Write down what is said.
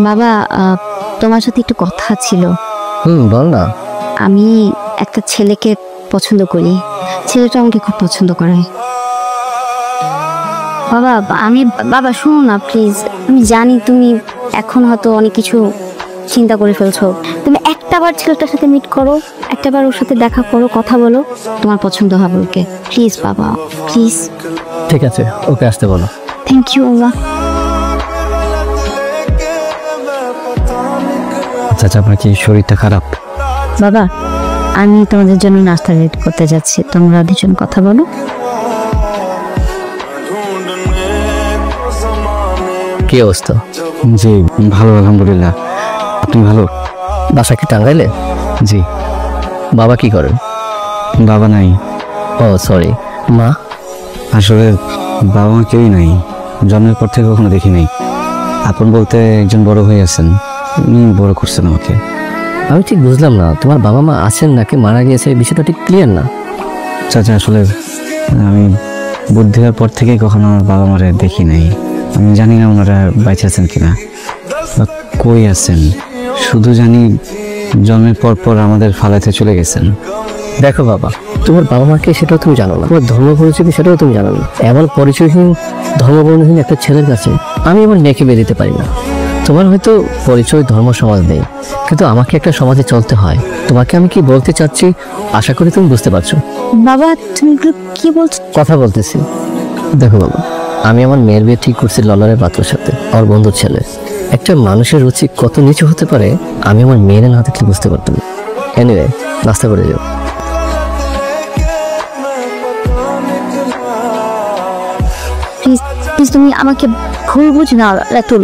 বাবা, তোমার সাথে একটু কথা ছিল। বল না। আমি একটা ছেলেকে পছন্দ করি, ছেলেটা আমাকে খুব পছন্দ করে। বাবা বাবা শোনো না প্লিজ। আমি জানি তুমি এখন হয়তো অনেক কিছু চিন্তা করে ফেলছো। তুমি একটাবার ছেলেটার সাথে মিট করো, একটাবার ওর সাথে দেখা করো, কথা বলো, তোমার পছন্দ হবে ওকে। প্লিজ বাবা, প্লিজ। ঠিক আছে, ওকে আসতে বলো। থ্যাংক ইউ বাবা। চাচা, আপনার কি শরীরটা খারাপ? বাবা, আমি তোমাদের জন্য নাস্তা রেডি করতে যাচ্ছি, তোমরা দুজন কথা বলো। কি অবস্থা? জি ভালো, আলহামদুলিল্লাহ। আপনি ভালো? বাসা কি টাঙ্গাইলে? জি। বাবা কি করেন? বাবা নাই। ও সরি। মা? আসলে বাবা মা কেউই নাই, জন্মের পর থেকে কখনো দেখি নাই। আপন বলতে একজন বড় হয়ে আছেন, উনি বড় করছেন আমাকে। আমি ঠিক বুঝলাম না, তোমার বাবা মা আছেন নাকি মারা গিয়েছে, এই বিষয়টা ঠিক ক্লিয়ার না। চাচা আসলে আমি বুদ্ধি হওয়ার পর থেকেই কখনো আমার বাবা মারে দেখি নাই। আমি জানি না ওনারা বাইচে আছেন কিনা বা কই আছেন, শুধু জানি জন্মের পর পর আমাদের ফালাইতে চলে গেছেন। দেখো বাবা, তোমার বাবা মাকে সেটাও তুমি জানো না, তোমার ধর্ম পরিচয় সেটাও তুমি জানো না। এমন পরিচয়হীন, ধর্মবর্ণহীন একটা ছেলের কাছে আমি আমার মেয়েকে বিয়ে দিতে পারি না। তোমার হয়তো পরিচয় ধর্ম সমাজ নেই, কিন্তু আমাকে একটা সমাজে চলতে হয়। তোমাকে আমি কি বলতে চাচ্ছি আশা করি তুমি বুঝতে পারছো। বাবা তুমি কি বলছো? কথা বলতেছি। দেখো বাবা, আমি আমার মেয়ের বিয়ে ঠিক করছি ললারের পাত্রের সাথে, আমার বন্ধুর ছেলে। একটা মানুষের রুচি কত নিচু হতে পারে আমি আমার মেয়ের না দেখলে বুঝতে পারতাম। এনিওয়ে, নাস্তা করে যাও। প্লিজ তুমি আমাকে ভুল বুঝ না রাতুল।